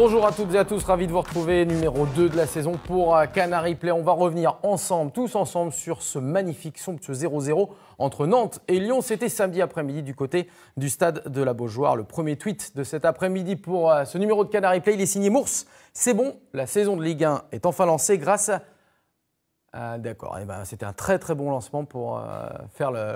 Bonjour à toutes et à tous, ravi de vous retrouver, numéro 2 de la saison pour Canary Play. On va revenir ensemble, tous ensemble, sur ce magnifique somptueux 0-0 entre Nantes et Lyon. C'était samedi après-midi du côté du stade de la Beaujoire. Le premier tweet de cet après-midi pour ce numéro de Canary Play, il est signé Mours. C'est bon, la saison de Ligue 1 est enfin lancée grâce à... D'accord, eh ben, c'était un très très bon lancement pour faire le...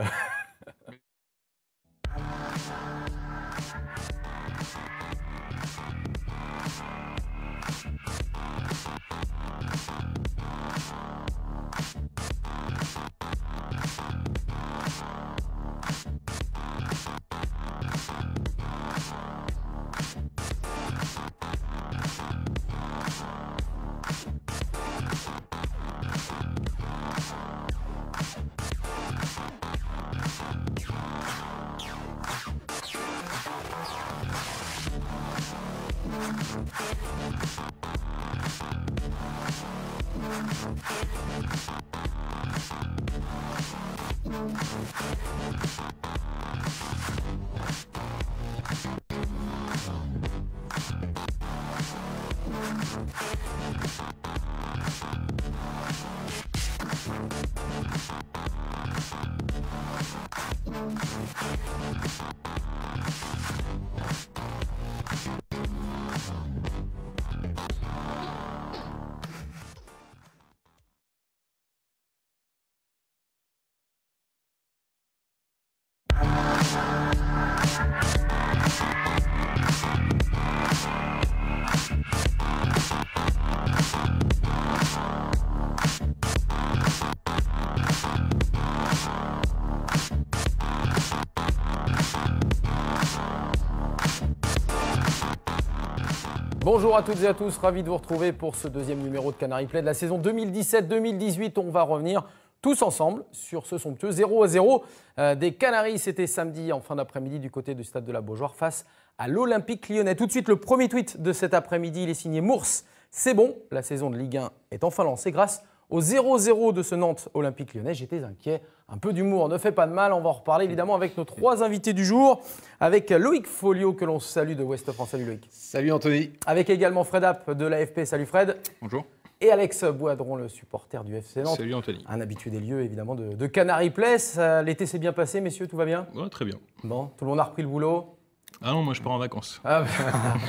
Bonjour à toutes et à tous, ravi de vous retrouver pour ce deuxième numéro de Canary Play de la saison 2017-2018. On va revenir tous ensemble sur ce somptueux 0-0 des Canaries. C'était samedi en fin d'après-midi du côté du stade de la Beaujoire face à l'Olympique Lyonnais. Tout de suite, le premier tweet de cet après-midi, il est signé Mours. C'est bon, la saison de Ligue 1 est enfin lancée grâce au 0-0 de ce Nantes Olympique Lyonnais. J'étais inquiet, un peu d'humour ne fait pas de mal. On va en reparler évidemment avec nos trois invités du jour. Avec Loïc Folio que l'on salue de Ouest France. Salut Loïc. Salut Anthony. Avec également Fred App de l'AFP. Salut Fred. Bonjour. Et Alex Boidron, le supporter du FC Nantes. Salut Anthony. Un habitué des lieux évidemment de Canary Play. L'été s'est bien passé messieurs, tout va bien? Ouais, très bien. Bon, tout le monde a repris le boulot? Ah non, moi je pars en vacances. Ah,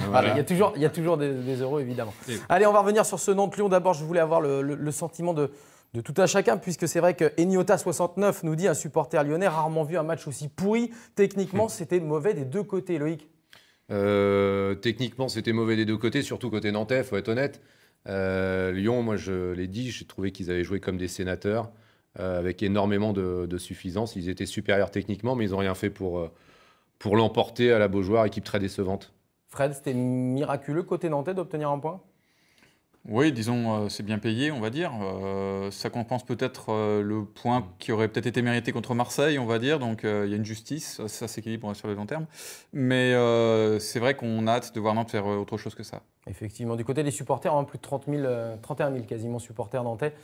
voilà. Il y a toujours des heureux évidemment. Allez, on va revenir sur ce Nantes-Lyon. D'abord, je voulais avoir le sentiment de tout un chacun, puisque c'est vrai que Eniota69 nous dit un supporter lyonnais rarement vu un match aussi pourri. Techniquement, c'était mauvais des deux côtés, Loïc. Techniquement, c'était mauvais des deux côtés, surtout côté nantais, il faut être honnête. Lyon, moi je l'ai dit, j'ai trouvé qu'ils avaient joué comme des sénateurs, avec énormément de suffisance. Ils étaient supérieurs techniquement, mais ils n'ont rien fait pour l'emporter à la Beaujoire, équipe très décevante. Fred, c'était miraculeux côté nantais d'obtenir un point? Oui, disons, c'est bien payé, on va dire. Ça compense peut-être le point qui aurait peut-être été mérité contre Marseille, on va dire. Donc, il y a une justice, ça s'équilibre sur le long terme. Mais c'est vrai qu'on a hâte de voir Nantes faire autre chose que ça. Effectivement, du côté des supporters, plus de 31 000 quasiment supporters nantais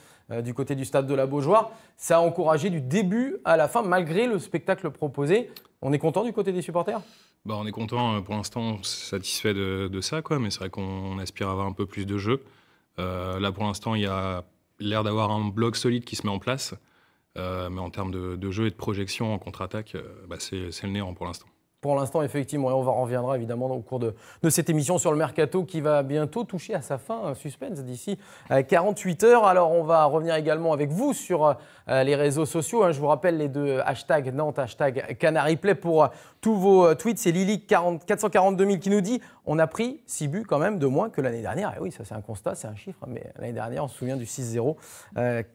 du côté du stade de la Beaujoire. Ça a encouragé du début à la fin, malgré le spectacle proposé. On est content du côté des supporters? On est content, pour l'instant, satisfait de ça, quoi. Mais c'est vrai qu'on aspire à avoir un peu plus de jeu. Là, pour l'instant, il y a l'air d'avoir un bloc solide qui se met en place. Mais en termes de jeu et de projection en contre-attaque, c'est le néant pour l'instant. Pour l'instant, effectivement, et on reviendra évidemment au cours de cette émission sur le mercato qui va bientôt toucher à sa fin, suspense d'ici 48 heures. Alors, on va revenir également avec vous sur les réseaux sociaux. Je vous rappelle les deux hashtags Nantes, hashtag Canary Play pour tous vos tweets. C'est Lily 442 000 qui nous dit on a pris 6 buts quand même de moins que l'année dernière. Et oui, ça c'est un constat, c'est un chiffre. Mais l'année dernière, on se souvient du 6-0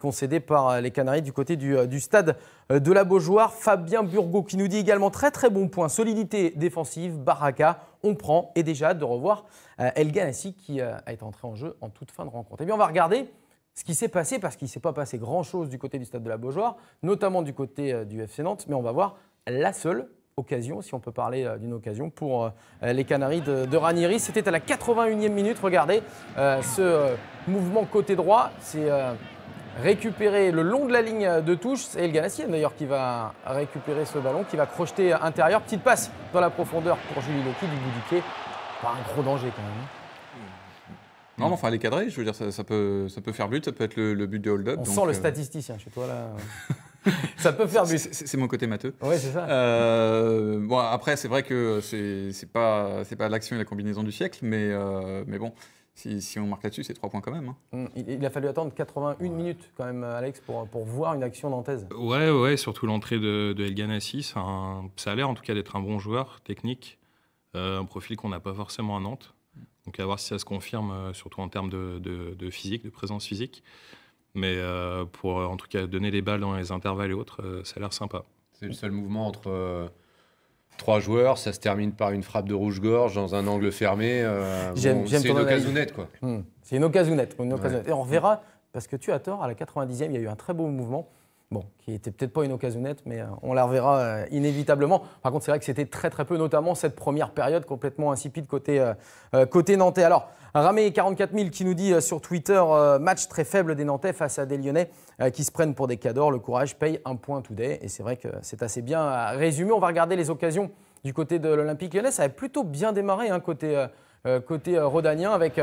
concédé par les Canaries du côté du stade de la Beaujoire. Fabien Burgot qui nous dit également très très bon point. Solidité défensive, Baraka, on prend. Et déjà hâte de revoir El Ganassi qui est entré en jeu en toute fin de rencontre. Et bien on va regarder ce qui s'est passé parce qu'il ne s'est pas passé grand-chose du côté du stade de la Beaujoire, notamment du côté du FC Nantes. Mais on va voir la seule occasion, si on peut parler d'une occasion, pour les Canaries de Ranieri. C'était à la 81e minute. Regardez ce mouvement côté droit. C'est récupéré le long de la ligne de touche. C'est El Ganassi d'ailleurs qui va récupérer ce ballon, qui va crocheter intérieur. Petite passe dans la profondeur pour Julie Loki du bout du pied. Pas un gros danger quand même. Non, mais enfin, elle est cadrée, je veux dire, ça peut faire but, ça peut être le but de hold-up. On sent le statisticien chez toi, là. Ça peut faire but. C'est mon côté matheux. Oui, c'est ça. Bon, après, c'est vrai que c'est pas l'action et la combinaison du siècle, mais bon, si on marque là-dessus, c'est 3 points quand même. Hein. Il a fallu attendre 81 minutes quand même, Alex, pour voir une action nantaise. Ouais, surtout l'entrée de El Ghanassi, ça a l'air en tout cas d'être un bon joueur technique, un profil qu'on n'a pas forcément à Nantes. Donc à voir si ça se confirme, surtout en termes de physique, de présence physique. Mais pour en tout cas donner les balles dans les intervalles et autres, ça a l'air sympa. C'est le seul mouvement entre 3 joueurs, ça se termine par une frappe de rouge-gorge dans un angle fermé. J'aime c'est une occasionette, quoi. C'est une occasionette. Et on reverra, parce que tu as tort, à la 90e, il y a eu un très beau mouvement. Bon, qui n'était peut-être pas une occasionnette, mais on la reverra inévitablement. Par contre, c'est vrai que c'était très très peu, notamment cette première période complètement insipide côté nantais. Alors, Ramé 44 000 qui nous dit sur Twitter, match très faible des Nantais face à des Lyonnais qui se prennent pour des cadors. Le courage paye 1 point today. Et c'est vrai que c'est assez bien résumé. On va regarder les occasions du côté de l'Olympique Lyonnais. Ça avait plutôt bien démarré côté rhodanien avec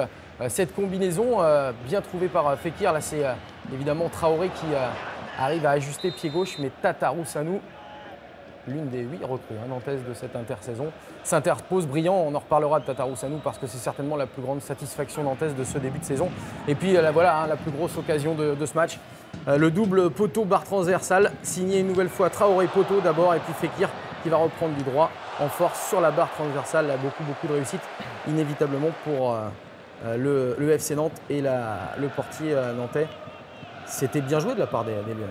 cette combinaison bien trouvée par Fekir. Là, c'est évidemment Traoré qui arrive à ajuster pied gauche, mais Tatarou Sanou, l'une des 8 recrues nantaises de cette intersaison, s'interpose brillant. On en reparlera de Tatarou Sanou parce que c'est certainement la plus grande satisfaction nantaise de ce début de saison. Et puis voilà, la plus grosse occasion de ce match. Le double poteau barre transversale, signé une nouvelle fois Traoré poteau d'abord et puis Fekir qui va reprendre du droit en force sur la barre transversale. Là, beaucoup de réussite inévitablement pour le FC Nantes et le portier nantais. C'était bien joué de la part des Lyonnais.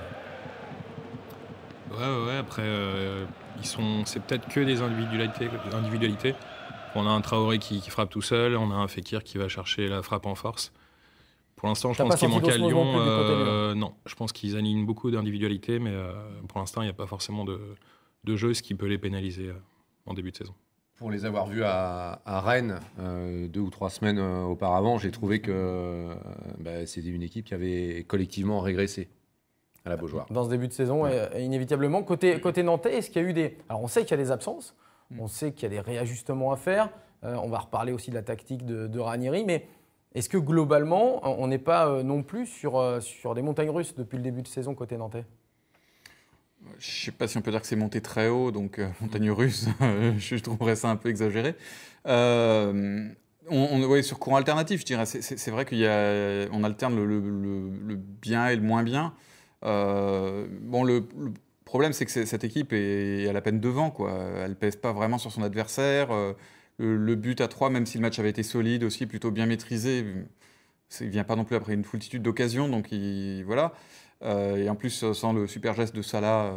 Ouais, après, c'est peut-être que des individualités. On a un Traoré qui frappe tout seul, on a un Fekir qui va chercher la frappe en force. Pour l'instant, je pense qu'il manque à Lyon. Non, je pense qu'ils alignent beaucoup d'individualités, mais pour l'instant, il n'y a pas forcément de jeu, ce qui peut les pénaliser en début de saison. Pour les avoir vus à Rennes 2 ou 3 semaines auparavant, j'ai trouvé que c'était une équipe qui avait collectivement régressé à la Beaujoire. Dans ce début de saison, et inévitablement. Côté nantais, est-ce qu'il y a eu des... Alors on sait qu'il y a des absences, on sait qu'il y a des réajustements à faire, on va reparler aussi de la tactique de Ranieri, mais est-ce que globalement, on n'est pas non plus sur des montagnes russes depuis le début de saison côté nantais ? Je ne sais pas si on peut dire que c'est monté très haut, donc montagne russe, je trouverais ça un peu exagéré. Sur courant alternatif, je dirais. C'est vrai qu'on alterne le bien et le moins bien. Le problème, c'est que cette équipe est à la peine devant, quoi. Elle ne pèse pas vraiment sur son adversaire. Le but à 3, même si le match avait été solide aussi, plutôt bien maîtrisé, il ne vient pas non plus après une foultitude d'occasions. Donc, voilà. Et en plus, sans le super geste de Salah,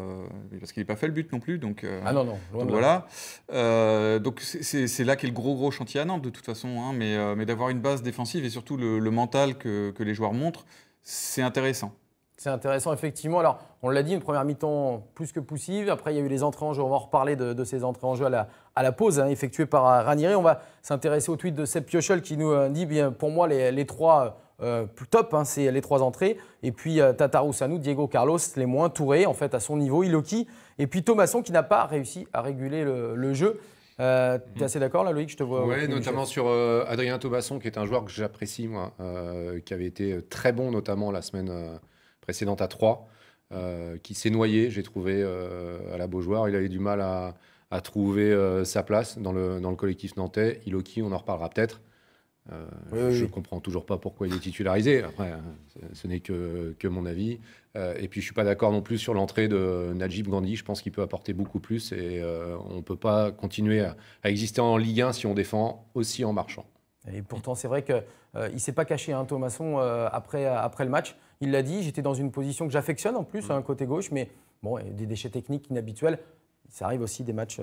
parce qu'il n'a pas fait le but non plus. Donc, non, donc voilà. Donc c'est là qu'est le gros chantier à Nantes, de toute façon. Hein, mais d'avoir une base défensive et surtout le mental que les joueurs montrent, c'est intéressant. C'est intéressant, effectivement. Alors, on l'a dit, une première mi-temps plus que poussive. Après, il y a eu les entrées en jeu. On va en reparler de ces entrées en jeu à la pause effectuées par Ranieri. On va s'intéresser au tweet de Seb Piochol qui nous dit, bien, pour moi, les 3 plus top, c'est les 3 entrées. Et puis Tatarou Sanou, Diego Carlos, les moins. Touré, en fait, à son niveau. Iloki. Et puis Thomasson qui n'a pas réussi à réguler le jeu. Tu es assez d'accord là, Loïc? Je te vois. Oui, notamment sur Adrien Thomasson, qui est un joueur que j'apprécie, moi, qui avait été très bon, notamment la semaine précédente à 3, qui s'est noyé, j'ai trouvé, à la Beaujoire. Il avait du mal à trouver sa place dans le collectif nantais. Iloki, on en reparlera peut-être. Je ne comprends toujours pas pourquoi il est titularisé. Après, ce n'est que mon avis. Et puis, je ne suis pas d'accord non plus sur l'entrée de Najib Gandhi. Je pense qu'il peut apporter beaucoup plus. Et on ne peut pas continuer à exister en Ligue 1 si on défend aussi en marchant. Et pourtant, c'est vrai qu'il ne s'est pas caché, Thomasson, après le match. Il l'a dit, j'étais dans une position que j'affectionne en plus, côté gauche, mais bon, des déchets techniques inhabituels. Ça arrive aussi des matchs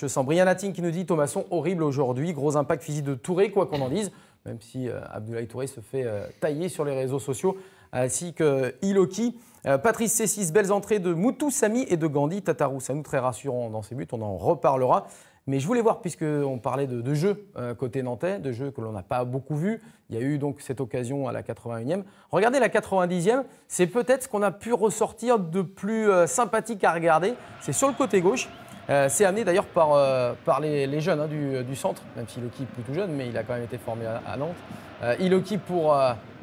sans. Brian Hatting qui nous dit Thomasson horrible aujourd'hui, gros impact physique de Touré, quoi qu'on en dise, même si Abdoulaye Touré se fait tailler sur les réseaux sociaux, ainsi que Iloki. Patrice C6, belles entrées de Moutou Samy et de Gandhi. Tatarou Sanou, très rassurant dans ses buts, on en reparlera. Mais je voulais voir, puisqu'on parlait de jeu côté nantais, de jeu que l'on n'a pas beaucoup vu. Il y a eu donc cette occasion à la 81e. Regardez la 90e, c'est peut-être ce qu'on a pu ressortir de plus sympathique à regarder. C'est sur le côté gauche. C'est amené d'ailleurs par les jeunes du centre, même si Iloki est plus tout jeune, mais il a quand même été formé à Nantes. Iloki pour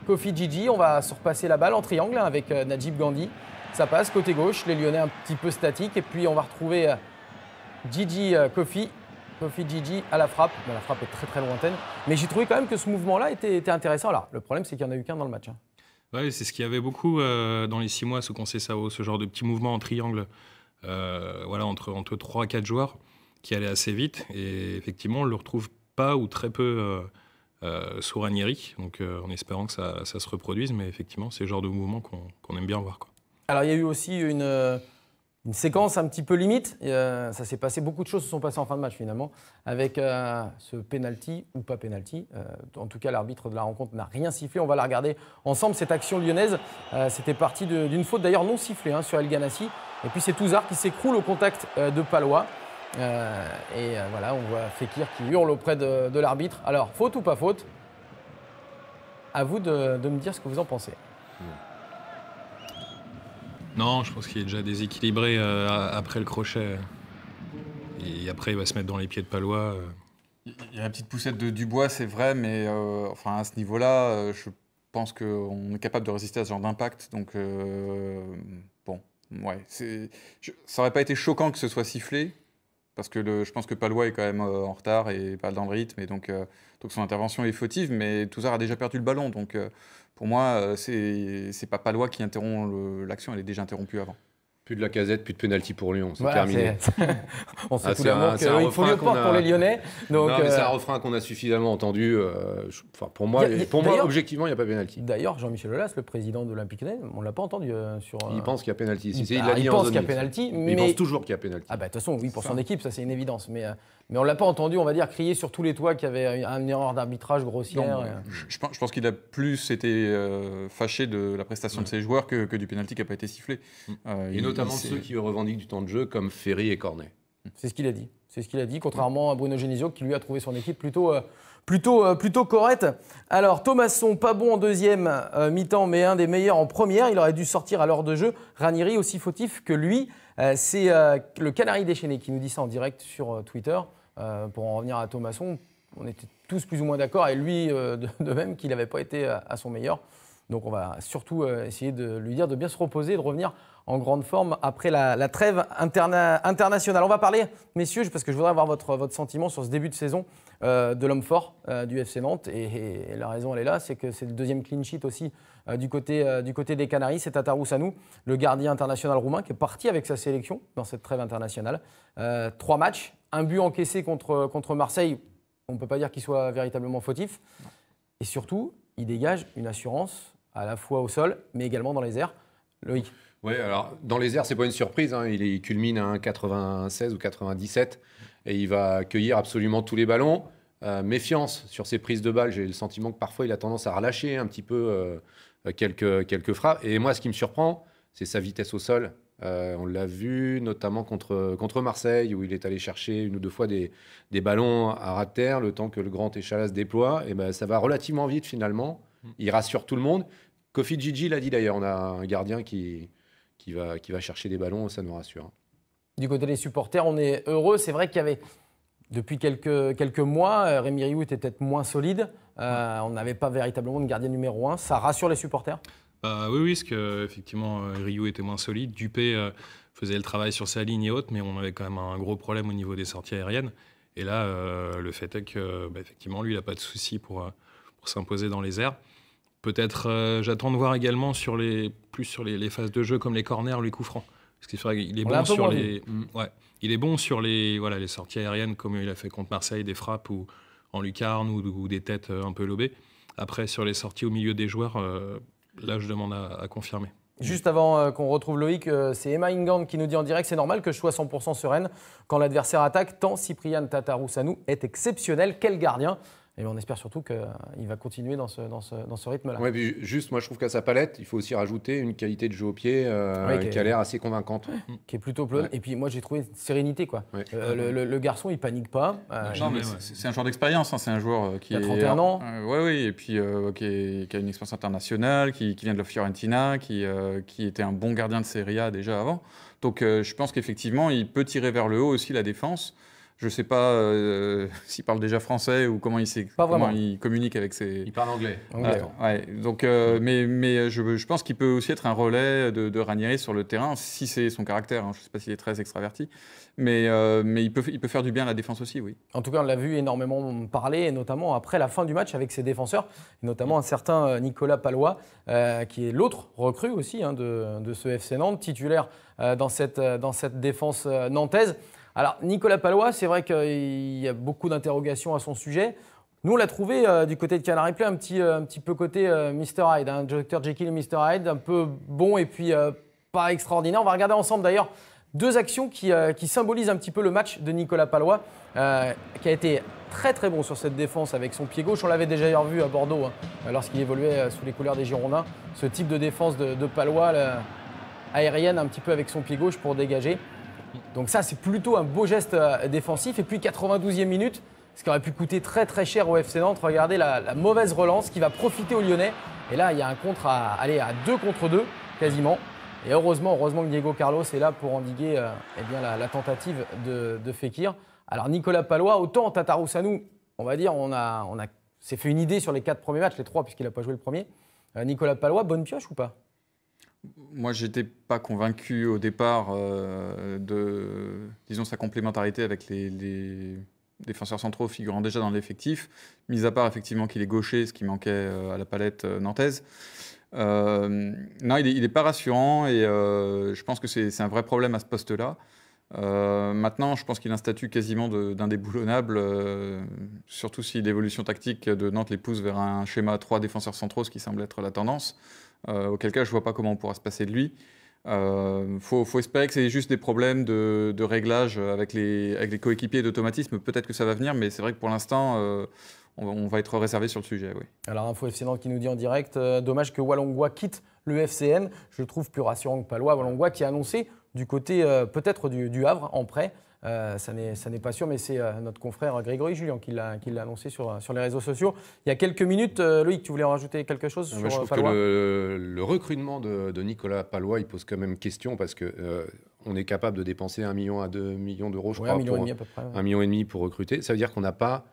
Kofi Djidji. On va se repasser la balle en triangle avec Najib Gandhi. Ça passe côté gauche, les Lyonnais un petit peu statiques. Et puis on va retrouver Djidji Kofi. Kofi Djidji à la frappe. La frappe est très très lointaine. Mais j'ai trouvé quand même que ce mouvement-là était intéressant. Alors, le problème, c'est qu'il n'y en a eu qu'un dans le match. Oui, c'est ce qu'il y avait beaucoup dans les 6 mois sous Conceição, ce genre de petits mouvements en triangle entre 3 et 4 joueurs qui allaient assez vite. Et effectivement, on ne le retrouve pas ou très peu sous Ranieri, donc en espérant que ça se reproduise. Mais effectivement, c'est le genre de mouvement qu'on aime bien voir, quoi. Alors, il y a eu aussi une séquence un petit peu limite. Ça s'est passé, beaucoup de choses se sont passées en fin de match finalement, avec ce penalty ou pas penalty. En tout cas, l'arbitre de la rencontre n'a rien sifflé. On va la regarder ensemble, cette action lyonnaise. C'était parti d'une faute d'ailleurs non sifflée sur El Ghanassi. Et puis c'est Touzard qui s'écroule au contact de Palois. Voilà, on voit Fekir qui hurle auprès de l'arbitre. Alors, faute ou pas faute? À vous de me dire ce que vous en pensez. Non, je pense qu'il est déjà déséquilibré après le crochet. Et après, il va se mettre dans les pieds de Palois. Il y a la petite poussette de Dubois, c'est vrai, mais à ce niveau-là, je pense qu'on est capable de résister à ce genre d'impact. Donc, ça n'aurait pas été choquant que ce soit sifflé, parce que je pense que Palois est quand même en retard et pas dans le rythme, et donc son intervention est fautive, mais Touzard a déjà perdu le ballon. Donc, pour moi, c'est pas Palois qui interrompt l'action, elle est déjà interrompue avant. Plus de Lacazette, plus de pénalty pour Lyon, c'est terminé. On sait tout l'amour qu'il faut le porter pour les Lyonnais. Donc, non, mais c'est un refrain qu'on a suffisamment entendu. Pour moi, objectivement, il n'y a pas pénalty. D'ailleurs, Jean-Michel Aulas, le président de l'Olympique Lyonnais, on ne l'a pas entendu sur... Il pense qu'il y a pénalty. Il pense qu'il y a pénalty, mais... Il pense toujours qu'il y a pénalty. Ah bah de toute façon, oui, pour son équipe, ça c'est une évidence. Mais on ne l'a pas entendu, on va dire, crier sur tous les toits qu'il y avait une erreur d'arbitrage grossière. Je pense qu'il a plus été fâché de la prestation de ses joueurs que du pénalty qui n'a pas été sifflé. Et notamment ceux qui revendiquent du temps de jeu, comme Ferry et Cornet. C'est ce qu'il a dit. C'est ce qu'il a dit, contrairement à Bruno Genesio, qui lui a trouvé son équipe plutôt correcte. Alors, Thomasson, pas bon en deuxième mi-temps, mais un des meilleurs en première. Il aurait dû sortir à l'heure de jeu. Ranieri, aussi fautif que lui. C'est le Canari déchaîné qui nous dit ça en direct sur Twitter. Pour en revenir à Thomasson, on était tous plus ou moins d'accord, et lui de même, qu'il n'avait pas été à son meilleur. Donc on va surtout essayer de lui dire de bien se reposer et de revenir en grande forme après la trêve internationale. On va parler, messieurs, parce que je voudrais avoir votre sentiment sur ce début de saison de l'homme fort du FC Nantes. Et la raison, elle est là, c'est que c'est le deuxième clean sheet aussi du côté des Canaries. C'est Tataru Sanu, le gardien international roumain, qui est parti avec sa sélection dans cette trêve internationale. 3 matchs, un but encaissé contre Marseille. On ne peut pas dire qu'il soit véritablement fautif. Et surtout, il dégage une assurance à la fois au sol, mais également dans les airs. Loïc. Oui, alors dans les airs, c'est pas une surprise. Il culmine à 1,96 ou 97 et il va accueillir absolument tous les ballons. Méfiance sur ses prises de balles. J'ai le sentiment que parfois il a tendance à relâcher un petit peu quelques frappes. Et moi, ce qui me surprend, c'est sa vitesse au sol. On l'a vu notamment contre Marseille, où il est allé chercher 1 ou 2 fois des ballons à ras de terre, le temps que le grand Échalas se déploie. Et ça va relativement vite finalement. Il rassure tout le monde. Kofi Djidji l'a dit d'ailleurs, on a un gardien qui va chercher des ballons, ça nous rassure. Du côté des supporters, on est heureux. C'est vrai qu'il y avait, depuis quelques mois, Rémi Rioux était peut-être moins solide. On n'avait pas véritablement de gardien numéro 1. Ça rassure les supporters? Oui, parce qu'effectivement, Rioux était moins solide. Dupé faisait le travail sur sa ligne et autres, mais on avait quand même un gros problème au niveau des sorties aériennes. Et là, le fait est que, effectivement, lui, il n'a pas de souci pour s'imposer dans les airs. Peut-être, j'attends de voir également plus sur les phases de jeu comme les corners, les coups francs. Parce qu'il est bon sur il est bon sur les sorties aériennes, comme il a fait contre Marseille, des frappes ou en lucarne ou des têtes un peu lobées. Après, sur les sorties au milieu des joueurs, là, je demande à confirmer. Juste avant qu'on retrouve Loïc, c'est Emma Ingand qui nous dit en direct: c'est normal que je sois 100% sereine quand l'adversaire attaque, tant Cyprien Tataru Sanu est exceptionnel. Quel gardien! Et on espère surtout qu'il va continuer dans ce rythme-là. Ouais, puis juste, moi je trouve qu'à sa palette, il faut aussi rajouter une qualité de jeu au pied qui a l'air assez convaincante. Qui est plutôt pleine. Ouais. Et puis moi j'ai trouvé une sérénité, quoi. Ouais. Le garçon il panique pas. Non, mais c'est un joueur d'expérience, hein. C'est un joueur qui a 31 ans. Oui, et puis qui a une expérience internationale, qui vient de la Fiorentina, qui était un bon gardien de Serie A déjà avant. Donc je pense qu'effectivement il peut tirer vers le haut aussi la défense. Je ne sais pas s'il parle déjà français ou comment il communique avec ses... Il parle anglais. Ouais. Donc, mais je pense qu'il peut aussi être un relais de Ranieri sur le terrain, si c'est son caractère. Hein. Je ne sais pas s'il est très extraverti, mais il peut faire du bien à la défense aussi, oui. En tout cas, on l'a vu énormément parler, et notamment après la fin du match avec ses défenseurs, et notamment un certain Nicolas Pallois, qui est l'autre recrue aussi de ce FC Nantes, titulaire dans cette défense nantaise. Alors, Nicolas Pallois, c'est vrai qu'il y a beaucoup d'interrogations à son sujet. Nous, on l'a trouvé du côté de Canal Replay un petit peu côté Mr. Hyde, hein, Dr. Jekyll et Mr. Hyde, un peu bon et puis pas extraordinaire. On va regarder ensemble d'ailleurs 2 actions qui symbolisent un petit peu le match de Nicolas Pallois, qui a été très très bon sur cette défense avec son pied gauche. On l'avait déjà vu à Bordeaux lorsqu'il évoluait sous les couleurs des Girondins. Ce type de défense de Pallois, aérienne, un petit peu avec son pied gauche pour dégager. Donc ça, c'est plutôt un beau geste défensif. Et puis 92e minute, ce qui aurait pu coûter très très cher au FC Nantes. Regardez la mauvaise relance qui va profiter aux Lyonnais. Et là, il y a un contre à 2 contre 2 quasiment. Et heureusement que Diego Carlos est là pour endiguer la tentative de Fekir. Alors Nicolas Pallois, autant Tatarusanu, on va dire, on s'est fait une idée sur les 4 premiers matchs, les 3 puisqu'il n'a pas joué le premier. Nicolas Pallois, bonne pioche ou pas ? Moi, je n'étais pas convaincu au départ de, disons, sa complémentarité avec les défenseurs centraux figurant déjà dans l'effectif, mis à part effectivement qu'il est gaucher, ce qui manquait à la palette nantaise. Non, il n'est pas rassurant et je pense que c'est un vrai problème à ce poste-là. Maintenant, je pense qu'il a un statut quasiment d'indéboulonnable, surtout si l'évolution tactique de Nantes les pousse vers un schéma à 3 défenseurs centraux, ce qui semble être la tendance. Auquel cas, je ne vois pas comment on pourra se passer de lui. Faut espérer que c'est juste des problèmes de réglage avec les coéquipiers d'automatisme. Peut-être que ça va venir, mais c'est vrai que pour l'instant, on va être réservé sur le sujet. Oui. Alors, Info FC Nantes qui nous dit en direct, dommage que Walongwa quitte le FCN. Je le trouve plus rassurant que Pallois. Walongwa qui a annoncé du côté peut-être du Havre en prêt. Ça n'est pas sûr, mais c'est notre confrère Grégory Julien qui l'a annoncé sur les réseaux sociaux. Il y a quelques minutes, Loïc, tu voulais en rajouter quelque chose sur je trouve Pallois ? que le recrutement de Nicolas Pallois, il pose quand même question parce qu'on est capable de dépenser 1 million à 2 millions d'euros, je crois, 1,5 million à peu près. 1,5 million pour recruter. Ça veut dire qu'on n'a pas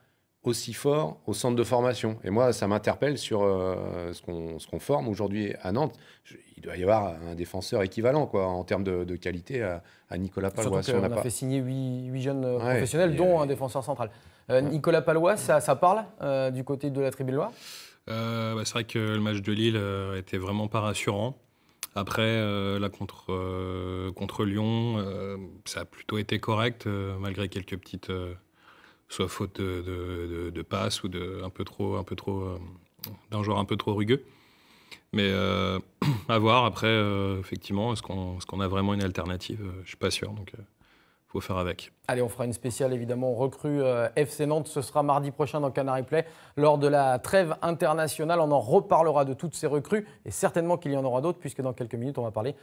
aussi fort au centre de formation. Et moi, ça m'interpelle sur ce qu'on forme aujourd'hui à Nantes. Il doit y avoir un défenseur équivalent en termes de qualité à Nicolas Pallois. Surtout qu'on a fait signer 8 jeunes professionnels, dont un défenseur central. Nicolas Pallois, ça parle du côté de la Tribune Loire ? C'est vrai que le match de Lille était vraiment pas rassurant. Après, là, contre Lyon, ça a plutôt été correct, malgré quelques petites... soit faute de passe ou un peu trop d'un joueur un peu trop rugueux. Mais à voir après, effectivement, est-ce qu'on a vraiment une alternative ? Je ne suis pas sûr, donc faut faire avec. Allez, on fera une spéciale évidemment recrue FC Nantes. Ce sera mardi prochain dans Canal Replay. Lors de la trêve internationale, on en reparlera de toutes ces recrues et certainement qu'il y en aura d'autres puisque dans quelques minutes, on va parler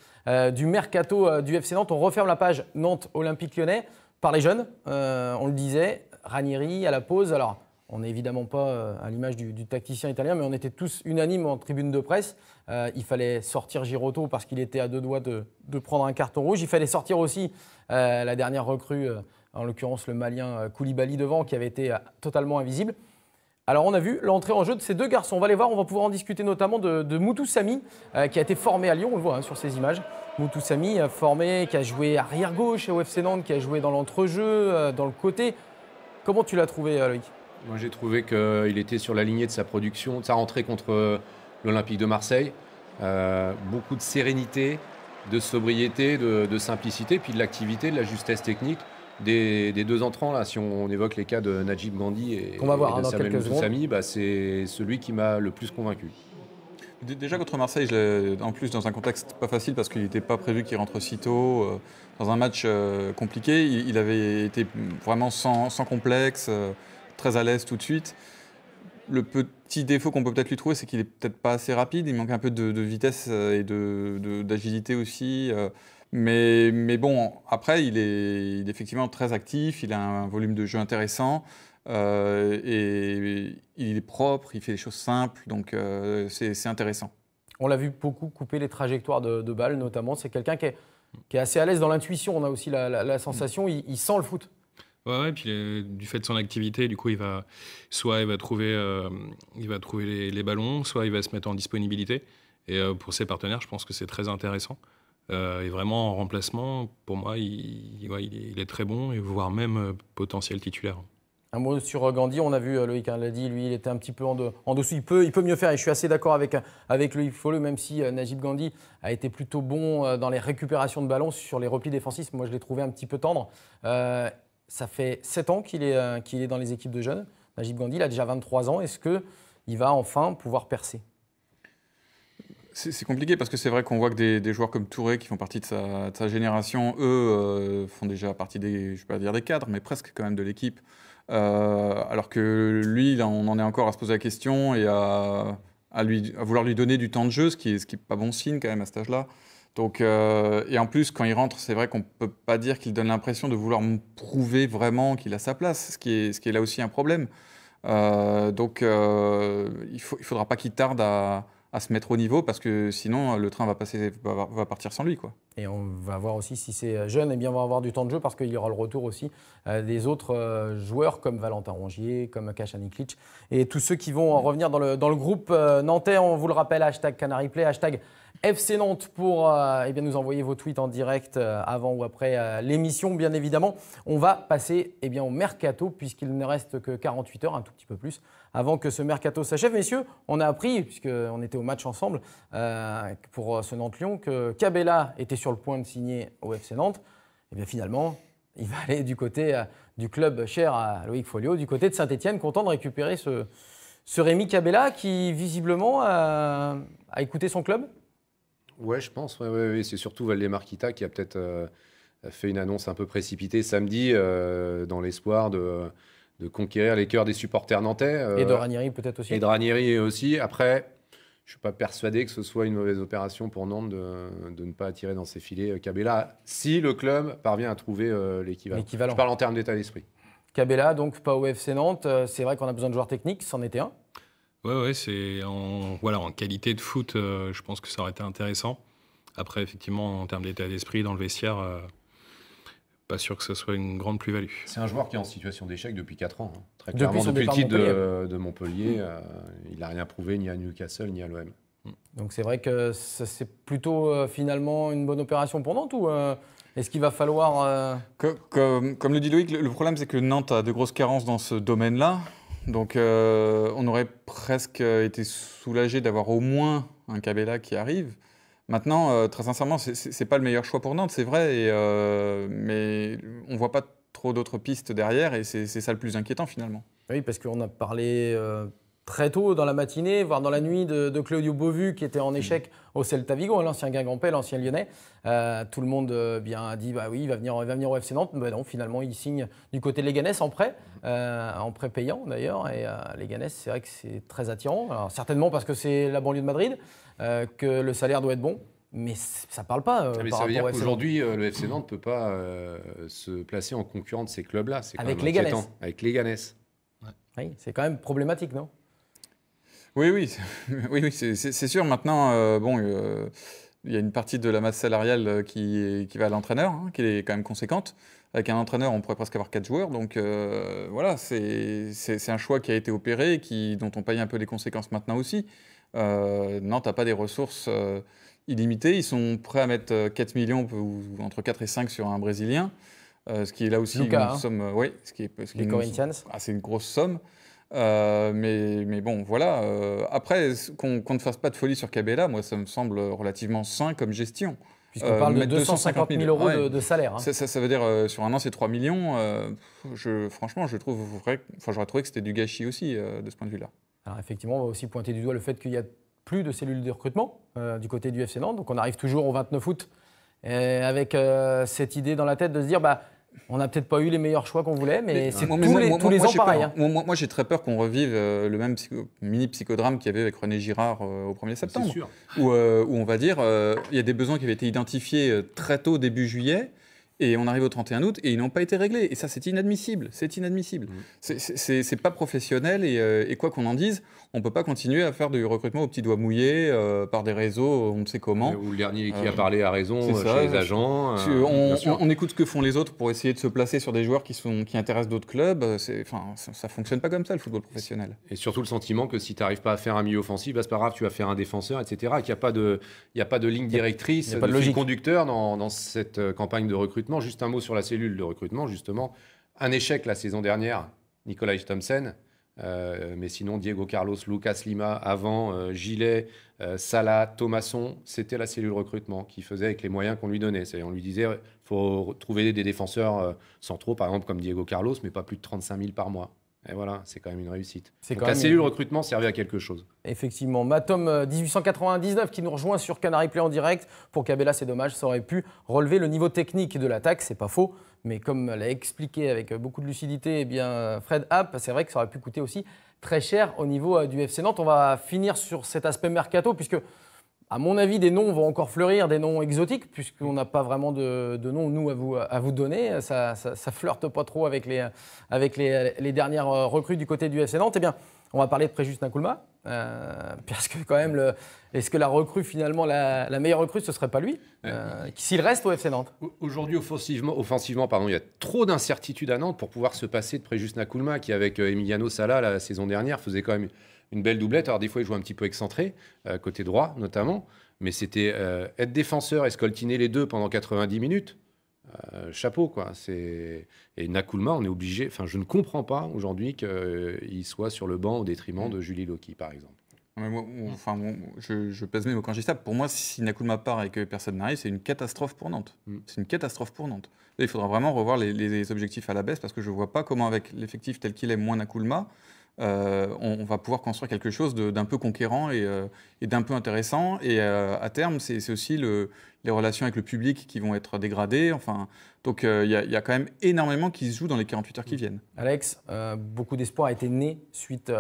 du mercato du FC Nantes. On referme la page Nantes Olympique Lyonnais par les jeunes, on le disait. Ranieri à la pause. Alors, on n'est évidemment pas à l'image du tacticien italien, mais on était tous unanimes en tribune de presse. Il fallait sortir Girotto parce qu'il était à 2 doigts de prendre un carton rouge. Il fallait sortir aussi la dernière recrue, en l'occurrence le Malien Koulibaly devant, qui avait été totalement invisible. Alors, on a vu l'entrée en jeu de ces 2 garçons. On va les voir, on va pouvoir en discuter notamment de Moutou Samy, qui a été formé à Lyon, on le voit sur ces images. Moutou Samy, formé, qui a joué arrière-gauche au FC Nantes, qui a joué dans l'entrejeu, dans le côté. Comment tu l'as trouvé, Loïc ? Moi, j'ai trouvé qu'il était sur la lignée de sa production, de sa rentrée contre l'Olympique de Marseille. Beaucoup de sérénité, de sobriété, de simplicité, puis de l'activité, de la justesse technique des 2 entrants. Là, si on évoque les cas de Najib Gandhi et de Samuel Moutou Samy, c'est celui qui m'a le plus convaincu. Déjà contre Marseille, en plus dans un contexte pas facile parce qu'il n'était pas prévu qu'il rentre si tôt, dans un match compliqué, il avait été vraiment sans complexe, très à l'aise tout de suite. Le petit défaut qu'on peut peut-être lui trouver, c'est qu'il est peut-être pas assez rapide. Il manque un peu de vitesse et d'agilité aussi. Mais bon, après, il est effectivement très actif. Il a un volume de jeu intéressant. Et il est propre, il fait des choses simples. Donc, c'est intéressant. On l'a vu beaucoup couper les trajectoires de balles, notamment. C'est quelqu'un qui est assez à l'aise dans l'intuition. On a aussi la sensation, il sent le foot. Ouais, puis du fait de son activité, du coup, il va trouver les ballons, soit il va se mettre en disponibilité. Et pour ses partenaires, je pense que c'est très intéressant. Et vraiment, en remplacement, pour moi, il est très bon, et voire même potentiel titulaire. Un mot sur Gandhi, on a vu, Loïc l'a dit, lui, il était un petit peu en dessous. Il peut mieux faire, et je suis assez d'accord avec Loïc Folio, même si Najib Gandhi a été plutôt bon dans les récupérations de ballons, sur les replis défensifs. Moi, je l'ai trouvé un petit peu tendre. Ça fait 7 ans qu'il est dans les équipes de jeunes. Najib Gandhi, il a déjà 23 ans. Est-ce qu'il va enfin pouvoir percer ? C'est compliqué parce que c'est vrai qu'on voit que des joueurs comme Touré, qui font partie de sa génération, eux, font déjà partie je ne vais pas dire des cadres, mais presque quand même de l'équipe. Alors que lui, là, on en est encore à se poser la question et à vouloir lui donner du temps de jeu, ce qui est pas bon signe quand même à cet âge-là. Donc, et en plus, quand il rentre, c'est vrai qu'on ne peut pas dire qu'il donne l'impression de vouloir prouver vraiment qu'il a sa place, ce qui est là aussi un problème. Donc, il ne faudra pas qu'il tarde à se mettre au niveau, parce que sinon, le train va partir sans lui, quoi. Et on va voir aussi si c'est jeune, eh bien, on va avoir du temps de jeu, parce qu'il y aura le retour aussi des autres joueurs comme Valentin Rongier, comme Kaša Niklić, et tous ceux qui vont revenir dans le groupe nantais. On vous le rappelle, #CanaryPlay, #FC Nantes pour nous envoyer vos tweets en direct avant ou après l'émission, bien évidemment. On va passer au mercato, puisqu'il ne reste que 48 heures, un tout petit peu plus, avant que ce mercato s'achève. Messieurs, on a appris, puisqu'on était au match ensemble pour ce Nantes-Lyon, que Cabella était sur le point de signer au FC Nantes. Et bien finalement, il va aller du côté du club cher à Loïc Folio, du côté de Saint-Etienne, content de récupérer ce Rémi Cabella qui visiblement a écouté son club. Ouais, je pense. Ouais. C'est surtout Valdemar Kita qui a peut-être fait une annonce un peu précipitée samedi dans l'espoir de conquérir les cœurs des supporters nantais. Et de Ranieri peut-être aussi. Et de Ranieri aussi. Après, je ne suis pas persuadé que ce soit une mauvaise opération pour Nantes de ne pas attirer dans ses filets Cabella, si le club parvient à trouver l'équivalent. Je parle en termes d'état d'esprit. Cabella, donc pas au FC Nantes. C'est vrai qu'on a besoin de joueurs techniques, c'en était un. Ouais, c'est en qualité de foot, je pense que ça aurait été intéressant. Après, effectivement, en termes d'état d'esprit, dans le vestiaire, pas sûr que ce soit une grande plus-value. C'est un joueur qui est en situation d'échec depuis 4 ans. Hein. Très clairement, depuis le titre de Montpellier, il n'a rien prouvé ni à Newcastle ni à l'OM. Donc c'est vrai que c'est plutôt finalement une bonne opération pour Nantes, ou est-ce qu'il va falloir… Comme le dit Loïc, le problème c'est que Nantes a de grosses carences dans ce domaine-là. Donc on aurait presque été soulagé d'avoir au moins un Cabella qui arrive. Maintenant, très sincèrement, c'est pas le meilleur choix pour Nantes, c'est vrai, mais on voit pas trop d'autres pistes derrière, et c'est ça le plus inquiétant finalement. Oui, parce qu'on a parlé très tôt dans la matinée, voire dans la nuit, de Claudio Beauvu qui était en échec au Celta Vigo, l'ancien Guingampais, l'ancien Lyonnais. Tout le monde a dit bah oui, il va venir au FC Nantes. Mais non, finalement, il signe du côté de Leganés en prêt payant d'ailleurs. Et Leganés, c'est vrai que c'est très attirant. Alors, certainement parce que c'est la banlieue de Madrid, que le salaire doit être bon. Mais ça ne parle pas. Mais ça veut dire qu'aujourd'hui, le FC Nantes ne peut pas se placer en concurrent de ces clubs-là. C'est avec Leganés. Avec Leganés. Oui, c'est quand même problématique, non ? Oui, c'est sûr. Maintenant, il y a une partie de la masse salariale qui va à l'entraîneur, qui est quand même conséquente. Avec un entraîneur, on pourrait presque avoir 4 joueurs. Donc voilà, c'est un choix qui a été opéré, dont on paye un peu les conséquences maintenant aussi. Nantes n'a pas des ressources illimitées. Ils sont prêts à mettre 4 millions, ou entre 4 et 5 sur un Brésilien. Ce qui est là aussi Lucas, une somme. Oui, les Corinthians. C'est une grosse somme. Mais bon, voilà. Après, qu'on ne fasse pas de folie sur Cabella, moi, ça me semble relativement sain comme gestion. Puisqu'on parle de 250 000 euros de salaire. Ça veut dire, sur un an, c'est 3 millions. Franchement, j'aurais trouvé que c'était du gâchis aussi, de ce point de vue-là. Alors effectivement, on va aussi pointer du doigt le fait qu'il n'y a plus de cellules de recrutement du côté du FC Nantes. Donc on arrive toujours au 29 août avec cette idée dans la tête de se dire On n'a peut-être pas eu les meilleurs choix qu'on voulait, mais c'est tous les ans pareil. Moi, j'ai très peur qu'on revive le même mini psychodrame qu'il y avait avec René Girard au 1er septembre. C'est sûr. Où on va dire, il y a des besoins qui avaient été identifiés très tôt, début juillet, et on arrive au 31 août, et ils n'ont pas été réglés. Et ça, c'est inadmissible. C'est inadmissible. C'est pas professionnel, et quoi qu'on en dise, on ne peut pas continuer à faire du recrutement aux petits doigts mouillés par des réseaux, on ne sait comment. Ou le dernier qui a parlé a raison chez les agents. On écoute ce que font les autres pour essayer de se placer sur des joueurs qui intéressent d'autres clubs. Ça ne fonctionne pas comme ça, le football professionnel. Et surtout le sentiment que si tu n'arrives pas à faire un milieu offensif, c'est pas grave, tu vas faire un défenseur, etc. Qu'il n'y a pas de ligne directrice, de fil conducteur dans cette campagne de recrutement. Juste un mot sur la cellule de recrutement, justement. Un échec la saison dernière, Nikolaj Thomsen. Mais sinon, Diego Carlos, Lucas Lima, avant, Gillet, Salah, Thomasson, c'était la cellule recrutement qui faisait avec les moyens qu'on lui donnait. C'est-à-dire, on lui disait il faut trouver des défenseurs centraux, par exemple comme Diego Carlos, mais pas plus de 35 000 par mois. Et voilà, c'est quand même une réussite. Donc la cellule recrutement servait à quelque chose. Effectivement. Matom 1899 qui nous rejoint sur Canary Play en direct. Pour Cabella, c'est dommage, ça aurait pu relever le niveau technique de l'attaque, c'est pas faux. Mais comme l'a expliqué avec beaucoup de lucidité, eh bien, Fred Happ, c'est vrai que ça aurait pu coûter aussi très cher au niveau du FC Nantes. On va finir sur cet aspect mercato, puisque, à mon avis, des noms vont encore fleurir, des noms exotiques, puisqu'on n'a pas vraiment de noms, nous, à vous donner. Ça flirte pas trop avec les dernières recrues du côté du FC Nantes. Eh bien, on va parler de Préjus Nkoulma, parce que quand même, est-ce que la recrue, finalement, la meilleure recrue, ce ne serait pas lui, s'il reste au FC Nantes? Aujourd'hui, offensivement, il y a trop d'incertitudes à Nantes pour pouvoir se passer de Préjus Nkoulma, qui, avec Emiliano Sala, la saison dernière, faisait quand même une belle doublette. Alors, des fois, il jouait un petit peu excentré, côté droit, notamment. Mais c'était être défenseur et scoltiner les deux pendant 90 minutes. Chapeau, quoi. Et Nkoulma, on est obligé. Enfin, je ne comprends pas aujourd'hui qu'il soit sur le banc au détriment de Julie Loki, par exemple. Je pèse mes mots quand je dis ça. Pour moi, si Nkoulma part et que personne n'arrive, c'est une catastrophe pour Nantes. C'est une catastrophe pour Nantes. Là, il faudra vraiment revoir les objectifs à la baisse, parce que je ne vois pas comment, avec l'effectif tel qu'il est, moins Nkoulma, on va pouvoir construire quelque chose d'un peu conquérant et d'un peu intéressant. Et à terme, c'est aussi les relations avec le public qui vont être dégradées. Donc il y a quand même énormément qui se joue dans les 48 heures qui viennent. Alex, beaucoup d'espoir a été né suite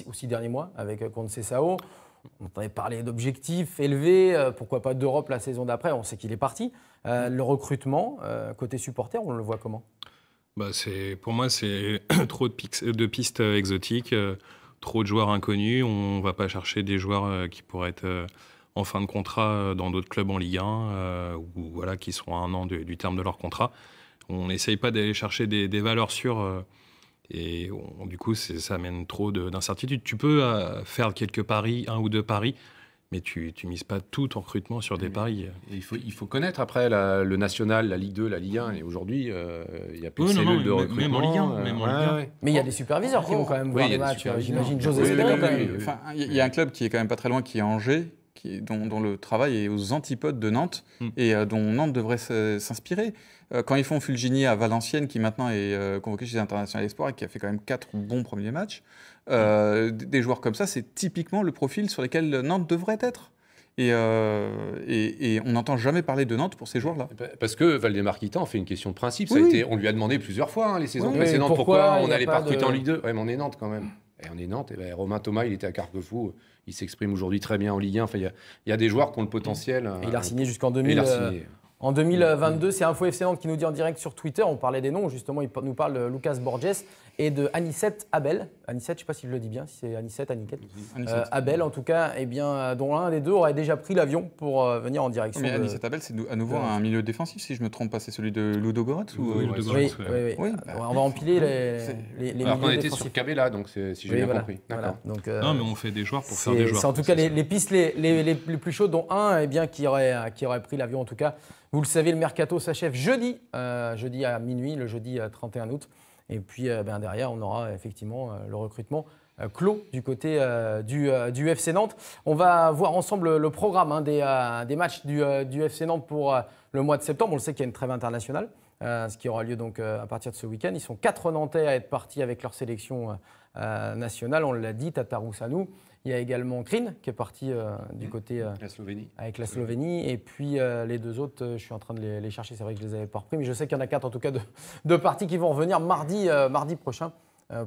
aux 6 derniers mois avec Conceição. On avait parlé d'objectifs élevés, pourquoi pas d'Europe la saison d'après, on sait qu'il est parti. Le recrutement, côté supporter, on le voit comment ? Pour moi, c'est trop de pistes exotiques, trop de joueurs inconnus. On ne va pas chercher des joueurs qui pourraient être en fin de contrat dans d'autres clubs en Ligue 1 ou voilà, qui seront à un an du terme de leur contrat. On n'essaye pas d'aller chercher des valeurs sûres et du coup, ça amène trop d'incertitudes. Tu peux faire quelques paris, 1 ou 2 paris, mais tu mises pas tout ton recrutement sur des paris. Et il faut connaître après le national, la Ligue 2, la Ligue 1. Et aujourd'hui, il y a plus de cellules de recrutement. Même en Ligue 1. Mais il y a des superviseurs qui vont quand même voir les matchs. J'imagine José Cédric quand même. Il y a un club qui est quand même pas très loin, qui est Angers, dont le travail est aux antipodes de Nantes et dont Nantes devrait s'inspirer. Quand ils font Fulgini à Valenciennes, qui maintenant est convoqué chez les International Espoir et qui a fait quand même 4 bons premiers matchs, des joueurs comme ça, c'est typiquement le profil sur lequel Nantes devrait être. Et on n'entend jamais parler de Nantes pour ces joueurs-là. Parce que Valdemar Kita en fait une question de principe. On lui a demandé plusieurs fois les saisons précédentes pourquoi on n'allait pas recruter en Ligue 2. Ouais, mais on est Nantes quand même. Et on est Nantes. Et Romain Thomas, il était à Carquefou. Il s'exprime aujourd'hui très bien en Ligue 1. Enfin, il y a des joueurs qui ont le potentiel. Et il a signé jusqu'en 2022. C'est Info FC Nantes qui nous dit en direct sur Twitter. On parlait des noms. Justement, il nous parle de Lucas Borges et de Anicet Abel. Anicet, je ne sais pas si je le dis bien, si c'est Anicet, Aniket. Abel, en tout cas, dont l'un des deux aurait déjà pris l'avion pour venir en direction. Mais Anicet Abel, c'est à nouveau un milieu défensif, si je ne me trompe pas. C'est celui de Ludo Goretz Oui. On va empiler les milieux on était sur Cabella, donc si j'ai bien compris. Voilà. Donc, non, mais on fait des joueurs pour faire des joueurs. C'est en tout cas les pistes les plus chaudes, dont un qui aurait pris l'avion, en tout cas. Vous le savez, le mercato s'achève jeudi à minuit, le jeudi 31 août. Et puis derrière, on aura effectivement le recrutement clos du côté du FC Nantes. On va voir ensemble le programme des matchs du FC Nantes pour le mois de septembre. On le sait qu'il y a une trêve internationale, ce qui aura lieu donc à partir de ce week-end. Ils sont 4 Nantais à être partis avec leur sélection nationale. On l'a dit, Tatarou Sanou. Il y a également Krin qui est parti du côté la Slovénie. Avec la Slovénie. Et puis les deux autres, je suis en train de les chercher. C'est vrai que je les avais pas repris, mais je sais qu'il y en a 4 en tout cas de parties qui vont revenir mardi prochain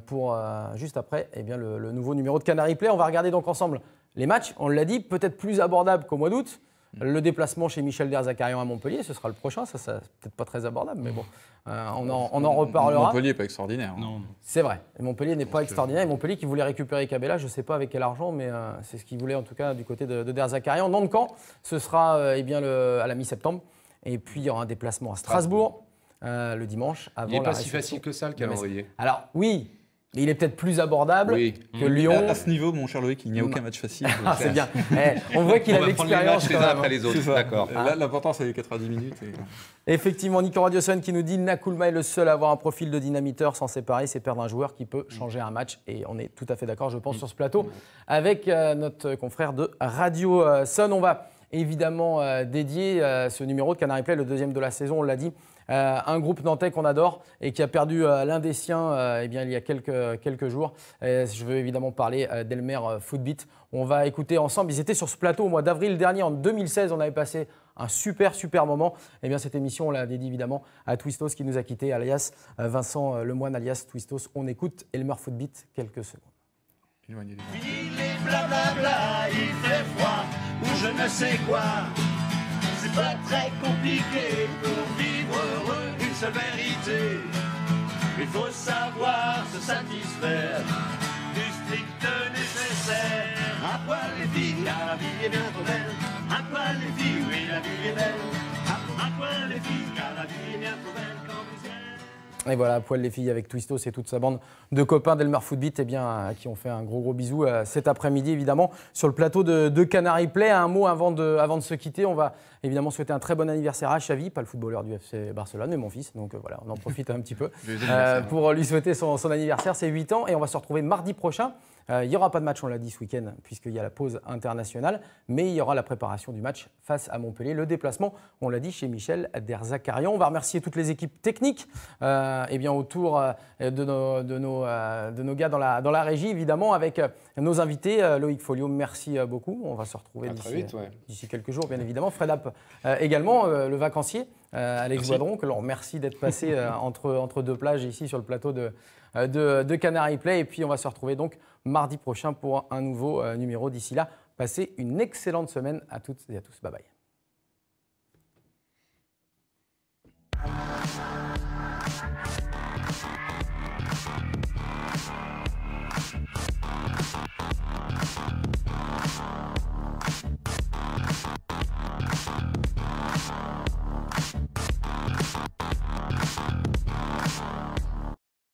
pour juste après le nouveau numéro de Canary Play. On va regarder donc ensemble les matchs. On l'a dit, peut-être plus abordable qu'au mois d'août. Le déplacement chez Michel Derzakarian à Montpellier, ce sera le prochain. Ça peut-être pas très abordable, mais bon, on en reparlera. Montpellier n'est pas extraordinaire. Non. C'est vrai. Montpellier n'est pas extraordinaire. Et Montpellier qui voulait récupérer Cabella, je ne sais pas avec quel argent, mais c'est ce qu'il voulait en tout cas du côté de Derzakarian. Dans le camp, ce sera à la mi-septembre. Et puis il y aura un déplacement à Strasbourg le dimanche. Il n'est pas si facile que ça le calendrier. Alors oui. Mais il est peut-être plus abordable que Lyon. À ce niveau, mon cher Loïc, il n'y a aucun match facile. C'est bien. On voit qu'il a l'expérience. Les uns après les autres. D'accord. L'important, c'est les 90 minutes. Effectivement, Nico Radioson qui nous dit Nakoulma est le seul à avoir un profil de dynamiteur. S'en séparer, c'est perdre un joueur qui peut changer un match. Et on est tout à fait d'accord, je pense, sur ce plateau avec notre confrère de Radio Sun. On va évidemment dédier ce numéro de Canary Play, le deuxième de la saison, on l'a dit. Un groupe nantais qu'on adore et qui a perdu l'un des siens il y a quelques jours. Je veux évidemment parler d'Elmer Footbeat. On va écouter ensemble. Ils étaient sur ce plateau au mois d'avril dernier, en 2016. On avait passé un super moment. Et bien cette émission, on l'a dédiée évidemment à Twistos qui nous a quittés, alias Vincent Lemoine, alias Twistos. On écoute Elmer Footbeat quelques secondes. Il est blablabla, il fait froid ou je ne sais quoi. C'est pas très compliqué pour vivre heureux, une seule vérité. Il faut savoir se satisfaire du strict nécessaire. À poil les filles, la vie est bien trop belle. À poil les filles, oui la vie est belle. À poil les filles, car la vie est bien trop belle quand vous y êtes. Et voilà, à poil les filles avec Twistos et toute sa bande de copains d'Elmer Footbeat à qui on fait un gros bisou cet après-midi évidemment sur le plateau de Canary Play. Un mot avant de se quitter, on va évidemment souhaiter un très bon anniversaire à Xavi, pas le footballeur du FC Barcelone mais mon fils, donc voilà, on en profite un petit peu pour lui souhaiter son anniversaire, c'est 8 ans et on va se retrouver mardi prochain. Il n'y aura pas de match, on l'a dit ce week-end, puisqu'il y a la pause internationale, mais il y aura la préparation du match face à Montpellier, le déplacement, on l'a dit, chez Michel Derzakarian. On va remercier toutes les équipes techniques autour de nos gars dans la régie, évidemment, avec nos invités. Loïc Folio, merci beaucoup. On va se retrouver d'ici quelques jours, bien évidemment. Fred App également, le vacancier, Alex Boidron, que l'on remercie d'être passé entre deux plages ici sur le plateau de Canary Play. Et puis, on va se retrouver donc mardi prochain pour un nouveau numéro. D'ici là, passez une excellente semaine à toutes et à tous. Bye bye.